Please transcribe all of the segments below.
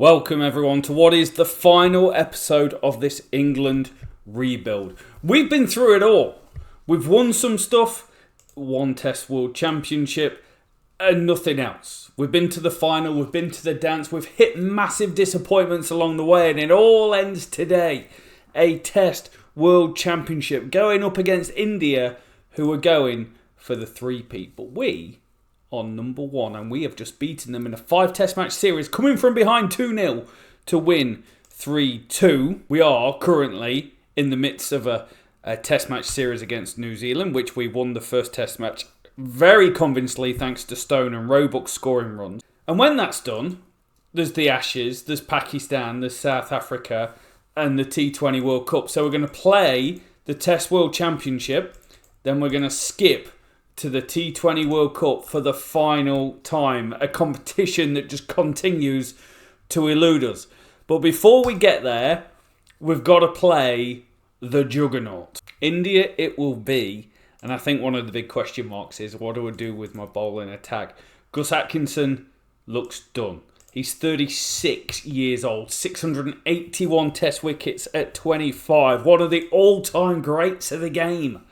Welcome everyone to what is the final episode of this England rebuild. We've been through it all. We've won some stuff, one Test World Championship, and nothing else. We've been to the final, we've been to the dance, we've hit massive disappointments along the way, and it all ends today. A Test World Championship going up against India, who are going for the three-peat. But we on number one, and we have just beaten them in a 5 test match series, coming from behind 2-0 to win 3-2. We are currently in the midst of a test match series against New Zealand, which we won the first test match very convincingly thanks to Stone and Roebuck scoring runs. And when that's done, there's the Ashes, there's Pakistan, there's South Africa, and the T20 World Cup. So we're going to play the Test World Championship, then we're going to skip to the T20 World Cup for the final time, a competition that just continues to elude us. But before we get there, we've got to play the juggernaut. India it will be, and I think one of the big question marks is, what do I do with my bowling attack? Gus Atkinson looks done. He's 36 years old, 681 test wickets at 25, one of the all-time greats of the game.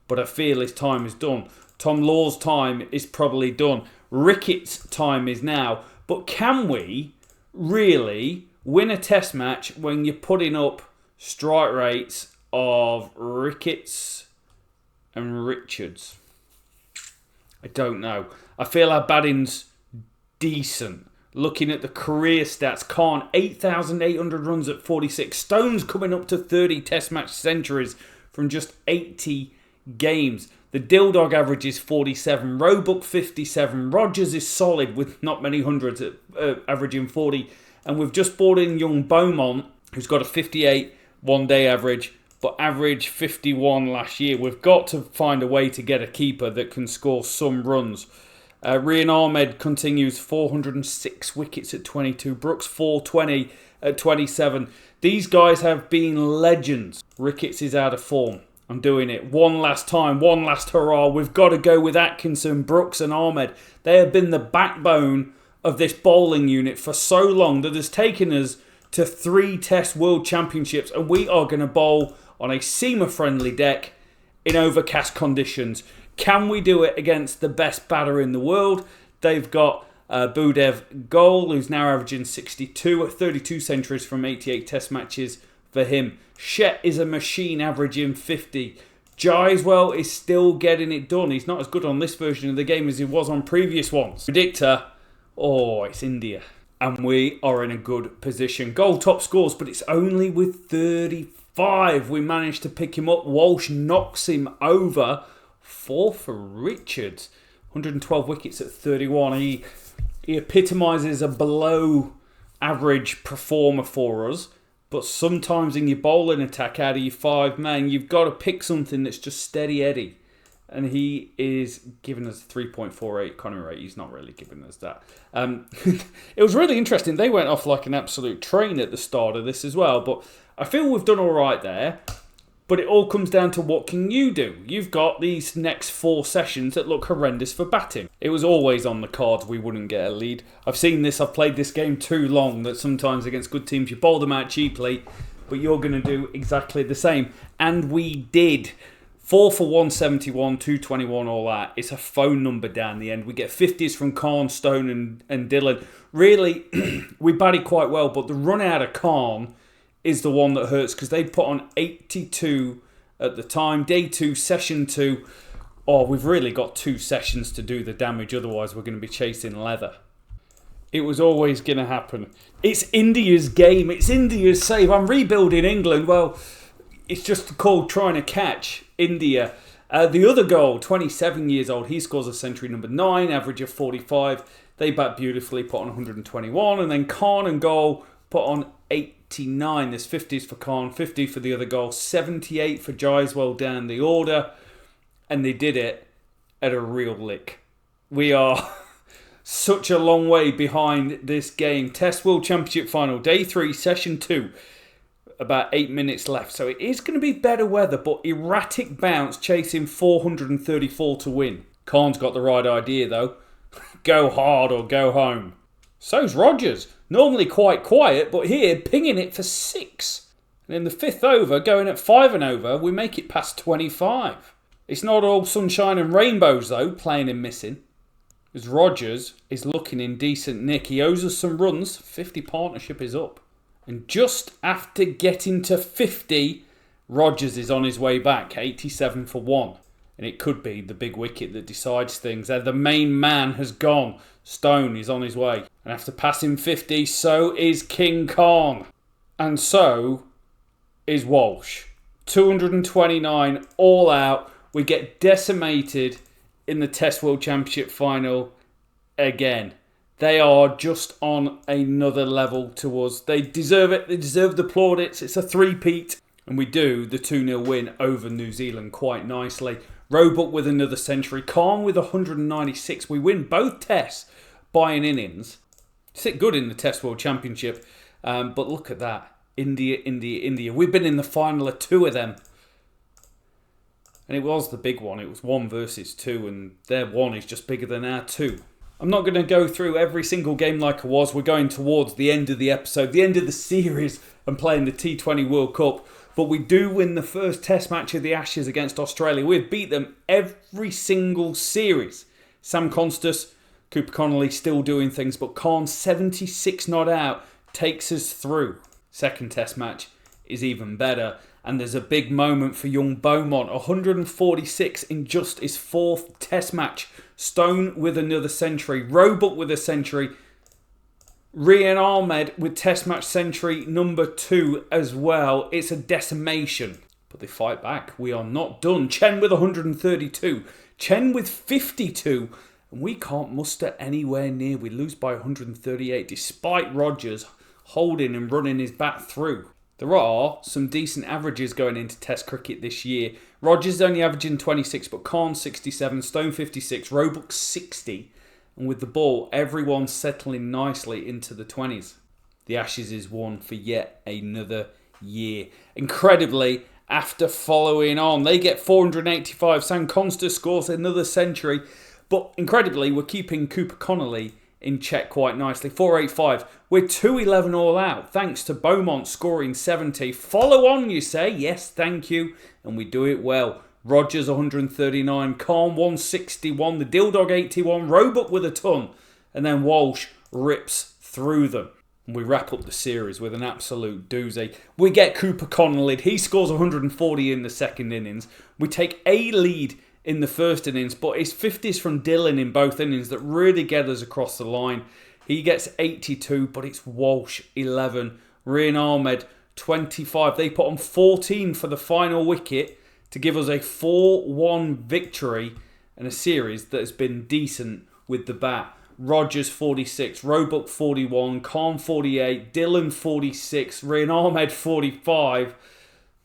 But I feel his time is done. Tom Law's time is probably done. Rickett's time is now. But can we really win a test match when you're putting up strike rates of Ricketts and Richards? I don't know. I feel our batting's decent. Looking at the career stats, Khan, 8,800 runs at 46. Stone's coming up to 30 test match centuries from just 80 games. The Dildog average is 47, Roebuck 57, Rogers is solid with not many hundreds, averaging 40, and we've just brought in young Beaumont, who's got a 58 one-day average, but averaged 51 last year. We've got to find a way to get a keeper that can score some runs. Rian Ahmed continues 406 wickets at 22, Brooks 420 at 27. These guys have been legends. Ricketts is out of form. I'm doing it one last time, one last hurrah. We've got to go with Atkinson, Brooks and Ahmed. They have been the backbone of this bowling unit for so long that it's taken us to 3 Test World Championships, and we are going to bowl on a seamer-friendly deck in overcast conditions. Can we do it against the best batter in the world? They've got Budev Goal, who's now averaging 62 at 32 centuries from 88 Test matches for him. Shet is a machine averaging 50. Jaiswal is still getting it done. He's not as good on this version of the game as he was on previous ones. Predictor, it's India. And we are in a good position. Goal top scores, but it's only with 35. We managed to pick him up. Walsh knocks him over. 4 for Richards. 112 wickets at 31. He epitomises a below average performer for us. But sometimes in your bowling attack, out of your 5 men, you've got to pick something that's just steady Eddie. And he is giving us 3.48 Conning rate. He's not really giving us that. It was really interesting. They went off like an absolute train at the start of this as well. But I feel we've done all right there. But it all comes down to what can you do? You've got these next 4 sessions that look horrendous for batting. It was always on the cards we wouldn't get a lead. I've seen this, I've played this game too long, that sometimes against good teams you bowl them out cheaply, but you're going to do exactly the same. And we did. 4 for 171, 221, all that. It's a phone number down the end. We get 50s from Khan, Stone and Dillon. Really, we batted quite well, but the run out of Khan is the one that hurts, because they put on 82 at the time. Day 2, session 2. We've really got 2 sessions to do the damage, otherwise we're going to be chasing leather. It was always going to happen. It's India's game. It's India's save. I'm rebuilding England. Well, it's just called trying to catch India. The other goal, 27 years old, he scores a century, number 9, average of 45. They bat beautifully, put on 121. And then Khan and goal put on 89. There's 50s for Khan, 50 for the other goal, 78 for Jaiswal down the order. And they did it at a real lick. We are such a long way behind this game. Test World Championship final, day 3, session 2. About 8 minutes left. So it is going to be better weather, but erratic bounce chasing 434 to win. Khan's got the right idea though. Go hard or go home. So's Rogers. Normally quite quiet, but here, pinging it for 6. And in the 5th over, going at 5 and over, we make it past 25. It's not all sunshine and rainbows, though, playing and missing. As Rogers is looking in decent nick. He owes us some runs. 50 partnership is up. And just after getting to 50, Rogers is on his way back, 87 for 1. And it could be the big wicket that decides things. The main man has gone. Stone is on his way. And after passing 50, so is King Khan. And so is Walsh. 229 all out. We get decimated in the Test World Championship final again. They are just on another level to us. They deserve it. They deserve the plaudits. It's a three-peat. And we do the 2-0 win over New Zealand quite nicely. Roebuck with another century. Khan with 196. We win both tests by an innings. Sit good in the Test World Championship. But look at that. India, India, India. We've been in the final of 2 of them. And it was the big one. It was 1 versus 2. And their 1 is just bigger than our 2. I'm not going to go through every single game like I was. We're going towards the end of the episode, the end of the series, and playing the T20 World Cup. But we do win the first test match of the Ashes against Australia. We've beat them every single series. Sam Constas, Cooper Connolly still doing things, but Khan 76 not out takes us through. Second test match is even better. And there's a big moment for young Beaumont. 146 in just his 4th test match. Stone with another century. Roebuck with a century. Rian Ahmed with test match century number 2 as well. It's a decimation. But they fight back. We are not done. Chen with 132. Chen with 52. And we can't muster anywhere near. We lose by 138 despite Rogers holding and running his bat through. There are some decent averages going into Test cricket this year. Rogers is only averaging 26, but Khan 67, Stone 56, Roebuck 60. And with the ball, everyone's settling nicely into the 20s. The Ashes is won for yet another year. Incredibly, after following on, they get 485. Sam Constas scores another century. But incredibly, we're keeping Cooper Connolly in check quite nicely. 485. We're 211 all out, thanks to Beaumont scoring 70. Follow on, you say? Yes, thank you. And we do it well. Rogers 139, Khan 161, the Dilldog 81, Roebuck with a ton. And then Walsh rips through them. And we wrap up the series with an absolute doozy. We get Cooper Connolly. He scores 140 in the second innings. We take a lead in the first innings, but it's 50s from Dillon in both innings that really get us across the line. He gets 82, but it's Walsh 11, Rian Ahmed 25. They put on 14 for the final wicket to give us a 4-1 victory and a series that has been decent with the bat. Rogers 46, Roebuck 41, Khan 48, Dillon 46, Rian Ahmed 45.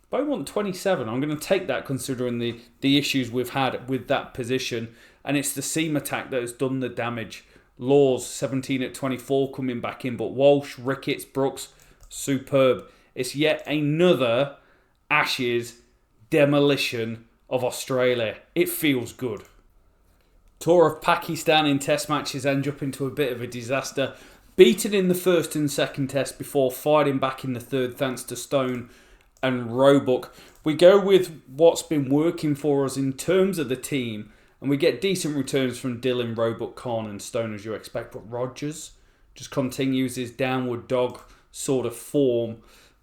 Beaumont 27. I'm going to take that considering the issues we've had with that position. And it's the seam attack that has done the damage. Laws 17 at 24 coming back in. But Walsh, Ricketts, Brooks, superb. It's yet another Ashes demolition of Australia. It feels good. Tour of Pakistan in test matches ends up into a bit of a disaster. Beaten in the first and second test before fighting back in the third thanks to Stone and Roebuck. We go with what's been working for us in terms of the team, and we get decent returns from Dillon, Roebuck, Khan and Stone as you expect, but Rogers just continues his downward dog sort of form.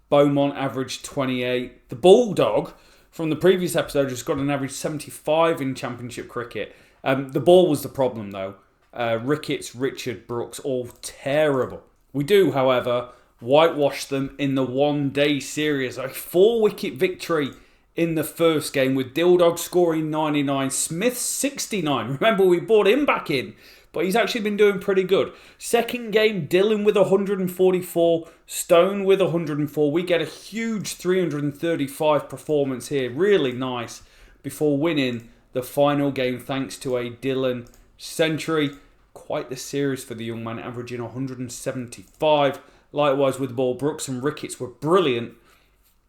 Beaumont averaged 28. The Bulldog from the previous episode just got an average 75 in championship cricket. The ball was the problem though. Ricketts, Richard, Brooks, all terrible. We do, however, whitewash them in the one-day series. A 4-wicket victory in the first game with Dilldog scoring 99, Smith 69. Remember, we brought him back in, but he's actually been doing pretty good. Second game, Dillon with 144, Stone with 104. We get a huge 335 performance here. Really nice before winning the final game thanks to a Dillon century. Quite the series for the young man, averaging 175. Likewise with the ball, Brooks and Ricketts were brilliant.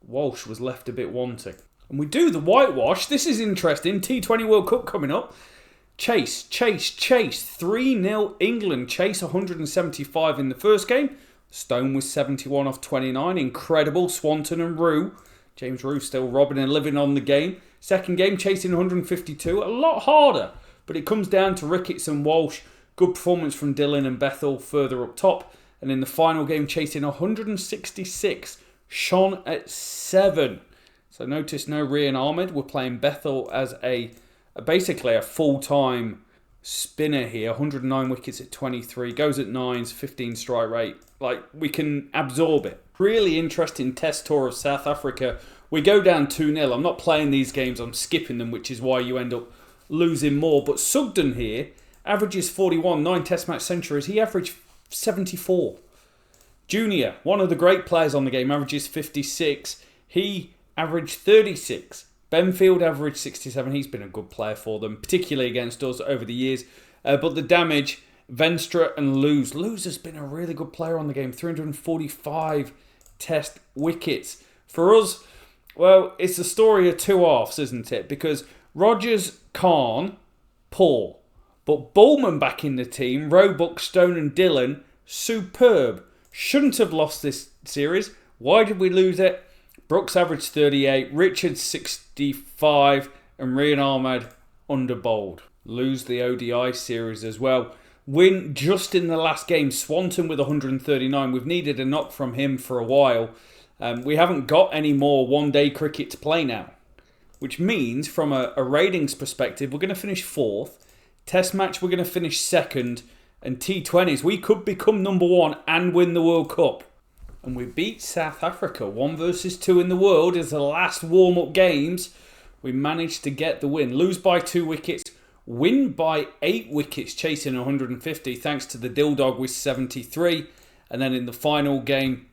Walsh was left a bit wanting. And we do the whitewash. This is interesting. T20 World Cup coming up. Chase. 3-0 England. Chase 175 in the first game. Stone with 71 off 29. Incredible. Swanton and Rue. James Rue still robbing and living on the game. Second game, chasing 152. A lot harder, but it comes down to Ricketts and Walsh. Good performance from Dillon and Bethell further up top. And in the final game, chasing 166. Sean at 7. So notice no Rian Ahmed. We're playing Bethell as basically a full-time spinner here. 109 wickets at 23. Goes at 9s, 15 strike rate. Like, we can absorb it. Really interesting test tour of South Africa. We go down 2-0. I'm not playing these games. I'm skipping them, which is why you end up losing more. But Sugden here averages 41, 9 test match centuries. He averaged 74. Junior, one of the great players on the game, averages 56. He averaged 36. Benfield averaged 67. He's been a good player for them, particularly against us over the years. But the damage, Venstra and Luz. Luz has been a really good player on the game. 345 test wickets. For us, well, it's a story of two halves, isn't it? Because Rogers, Khan, poor. But Bullman back in the team, Roebuck, Stone and Dillon, superb. Shouldn't have lost this series. Why did we lose it? Brooks averaged 38, Richards 65, and Rian Ahmed underbowled. Lose the ODI series as well. Win just in the last game. Swanton with 139. We've needed a knock from him for a while. We haven't got any more one-day cricket to play now. Which means, from a ratings perspective, we're going to finish 4th. Test match, we're going to finish 2nd. And T20s, we could become number 1 and win the World Cup. And we beat South Africa 1 versus 2 in the world as the last warm-up games. We managed to get the win. Lose by 2 wickets. Win by 8 wickets, chasing 150 thanks to the Dilldog with 73. And then in the final game,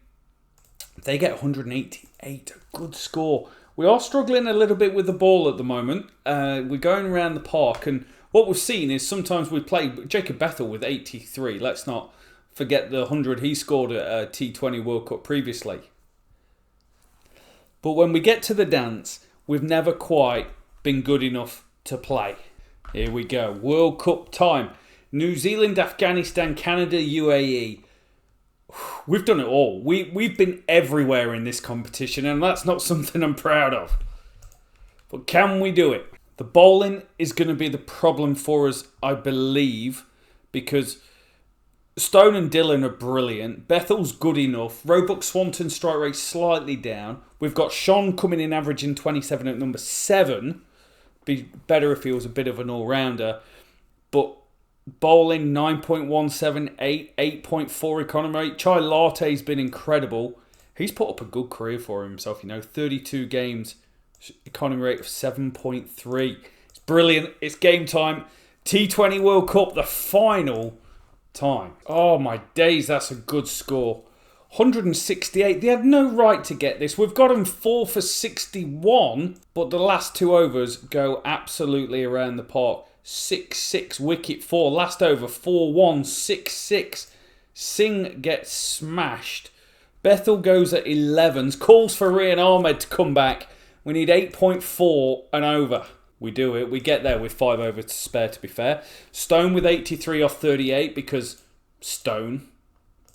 they get 188. A good score. We are struggling a little bit with the ball at the moment. We're going around the park, and what we've seen is sometimes we play Jacob Bethell with 83. Let's not forget the 100 he scored at T20 World Cup previously. But when we get to the dance, we've never quite been good enough to play. Here we go. World Cup time. New Zealand, Afghanistan, Canada, UAE. We've done it all. We've been everywhere in this competition, and that's not something I'm proud of. But can we do it? The bowling is going to be the problem for us, I believe, because Stone and Dillon are brilliant. Bethell's good enough. Roebuck, Swanton strike rate slightly down. We've got Sean coming in averaging 27 at number 7. Be better if he was a bit of an all-rounder. But bowling 9.178, 8.4 economy rate. Chai Latte's been incredible. He's put up a good career for himself, 32 games. Economy rate of 7.3. It's brilliant. It's game time. T20 World Cup, the final time. Oh my days, that's a good score. 168. They had no right to get this. We've got them 4 for 61, but the last 2 overs go absolutely around the park. 6-6 wicket fall. Last over 4-1, 6-6. Singh gets smashed. Bethell goes at 11s. Calls for Rian Ahmed to come back. We need 8.4 and over. We do it. We get there with 5 overs to spare, to be fair. Stone with 83 off 38 because Stone,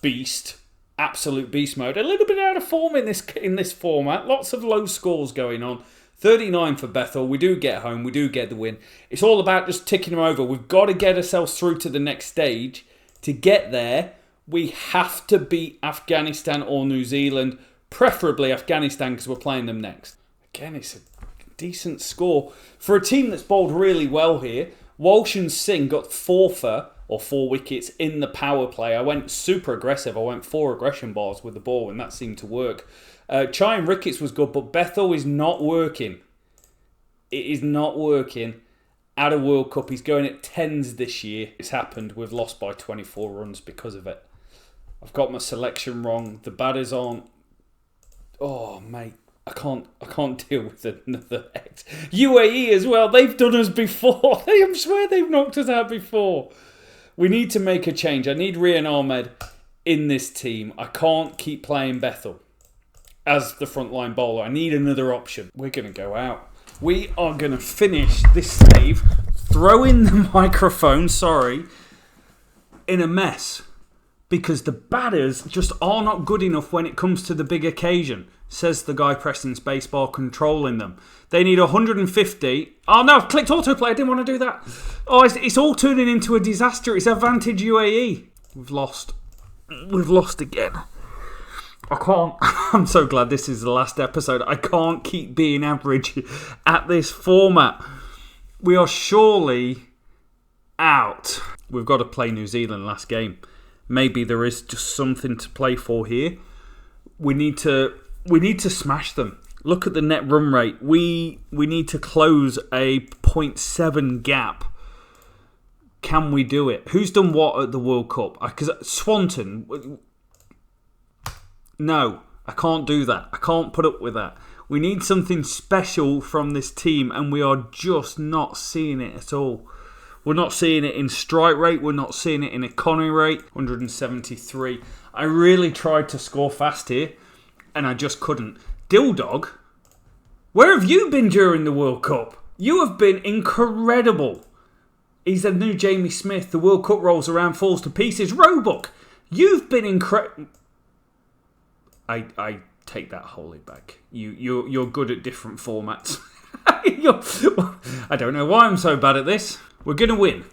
beast, absolute beast mode. A little bit out of form in this format. Lots of low scores going on. 39 for Bethell. We do get home. We do get the win. It's all about just ticking them over. We've got to get ourselves through to the next stage. To get there, we have to beat Afghanistan or New Zealand. Preferably Afghanistan because we're playing them next. Again, it's a decent score. For a team that's bowled really well here, Walsh and Singh got 4 wickets in the power play. I went super aggressive. I went 4 aggression bars with the ball, and that seemed to work. Chai and Ricketts was good, but Bethell is not working. It is not working at a World Cup. He's going at 10s this year. It's happened. We've lost by 24 runs because of it. I've got my selection wrong. The batters aren't... Oh, mate. I can't deal with another X. UAE as well. They've done us before. I swear they've knocked us out before. We need to make a change. I need Rian Ahmed in this team. I can't keep playing Bethell as the frontline bowler. I need another option. We're going to go out. We are going to finish this save, throw in the microphone, in a mess. because the batters just are not good enough when it comes to the big occasion, says the guy pressing spacebar controlling them. They need 150. Oh no, I've clicked autoplay. I didn't want to do that. Oh, it's all turning into a disaster. It's advantage UAE. We've lost. We've lost again. I can't. I'm so glad this is the last episode. I can't keep being average at this format. We are surely out. We've got to play New Zealand last game. Maybe there is just something to play for here. We need to smash them. Look at the net run rate. We need to close a 0.7 gap. Can we do it? Who's done what at the World Cup? Because Swanton. No, I can't do that. I can't put up with that. We need something special from this team, and we are just not seeing it at all. We're not seeing it in strike rate. We're not seeing it in economy rate. 173. I really tried to score fast here, and I just couldn't. Dildog, where have you been during the World Cup? You have been incredible. He's the new Jamie Smith. The World Cup rolls around, falls to pieces. Roebuck, you've been incredible. I take that wholly back. You're good at different formats. I don't know why I'm so bad at this. We're going to win.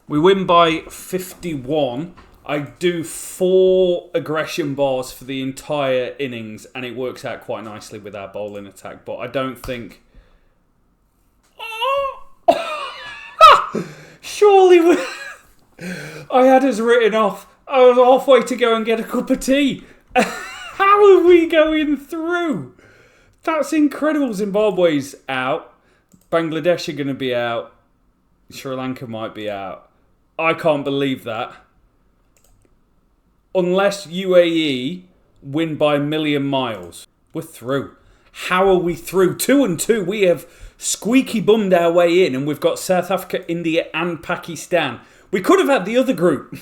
We win by 51. I do 4 aggression bars for the entire innings, and it works out quite nicely with our bowling attack. But I don't think... Surely I had us written off. I was halfway to go and get a cup of tea. How are we going through? That's incredible. Zimbabwe's out. Bangladesh are going to be out. Sri Lanka might be out. I can't believe that. Unless UAE win by a million miles. We're through. How are we through? 2-2. We have squeaky bummed our way in, and we've got South Africa, India and Pakistan. We could have had the other group.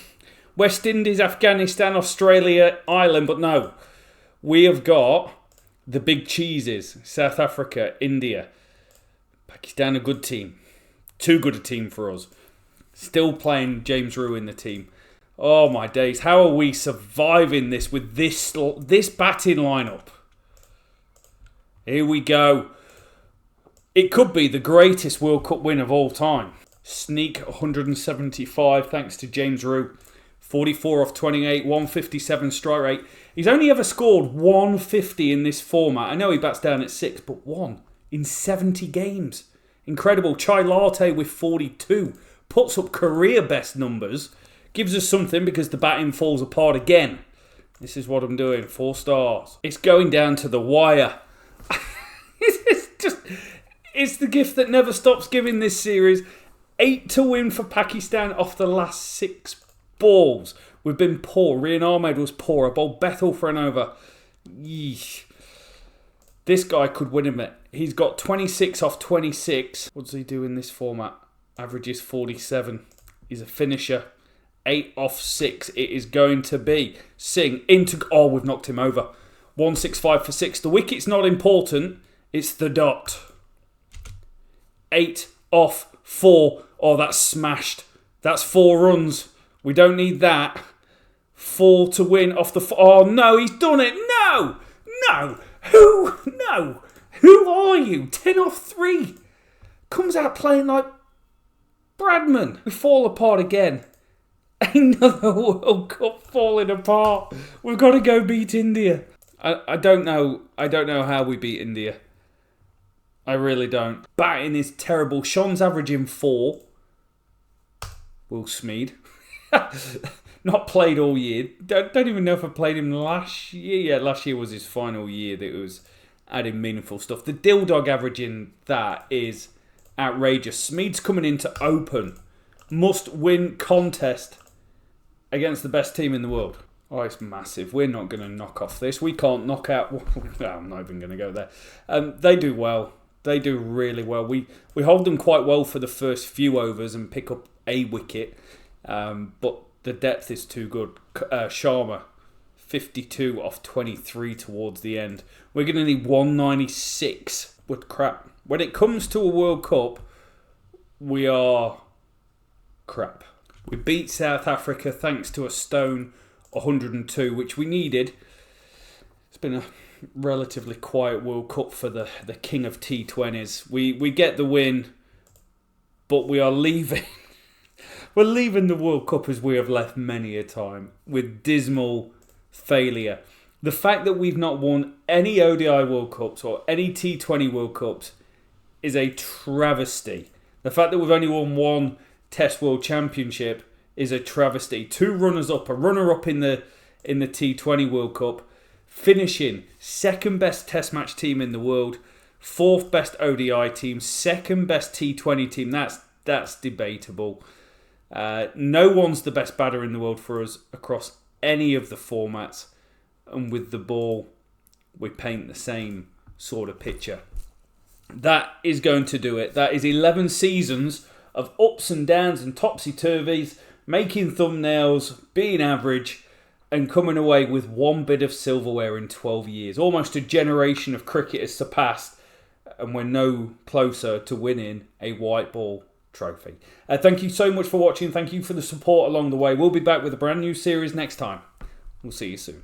West Indies, Afghanistan, Australia, Ireland, but no. We have got the big cheeses. South Africa, India. Pakistan, a good team. Too good a team for us. Still playing James Rew in the team. Oh my days. How are we surviving this with this batting lineup? Here we go. It could be the greatest World Cup win of all time. Sneak 175 thanks to James Rew. 44 off 28, 157 strike rate. He's only ever scored 150 in this format. I know he bats down at 6, but 1 in 70 games. Incredible. Chai Latte with 42. Puts up career best numbers. Gives us something because the batting falls apart again. This is what I'm doing. 4 stars. It's going down to the wire. It's the gift that never stops giving this series. 8 to win for Pakistan off the last 6 balls. We've been poor. Rian Ahmed was poor. I bowled Bethel for an over. Yeesh. This guy could win him it. He's got 26 off 26. What does he do in this format? Averages 47. He's a finisher. 8 off 6. It is going to be. Singh into... Oh, we've knocked him over. 165 for 6. The wicket's not important. It's the dot. 8 off 4. Oh, that's smashed. That's 4 runs. We don't need that. 4 to win off the... Oh, no, he's done it. No. No. Who? No. Who are you? 10 off 3. Comes out playing like Bradman. We fall apart again. Another World Cup falling apart. We've got to go beat India. I don't know. I don't know how we beat India. I really don't. Batting is terrible. Sean's averaging 4. Will Smeed. Not played all year. Don't even know if I played him last year. Yeah, last year was his final year that it was adding meaningful stuff. The Dildog averaging that is outrageous. Smeed's coming in to open. Must win contest against the best team in the world. Oh, it's massive. We're not going to knock off this. We can't knock out... No, I'm not even going to go there. They do well. They do really well. We hold them quite well for the first few overs and pick up a wicket. But the depth is too good. Sharma, 52 off 23 towards the end. We're going to need 196. But crap. When it comes to a World Cup, we are crap. We beat South Africa thanks to a stone 102, which we needed. It's been a relatively quiet World Cup for the king of T20s. We get the win, but we are leaving. We're leaving the World Cup as we have left many a time, with dismal failure. The fact that we've not won any ODI World Cups or any T20 World Cups is a travesty. The fact that we've only won one Test World Championship is a travesty. 2 runners-up, a runner-up in the T20 World Cup, finishing second best Test match team in the world, 4th best ODI team, 2nd best T20 team. That's debatable. No one's the best batter in the world for us across any of the formats. And with the ball, we paint the same sort of picture. That is going to do it. That is 11 seasons of ups and downs and topsy-turvies, making thumbnails, being average, and coming away with one bit of silverware in 12 years. Almost a generation of cricketers surpassed, and we're no closer to winning a white ball trophy. Thank you so much for watching. Thank you for the support along the way. We'll be back with a brand new series next time. We'll see you soon.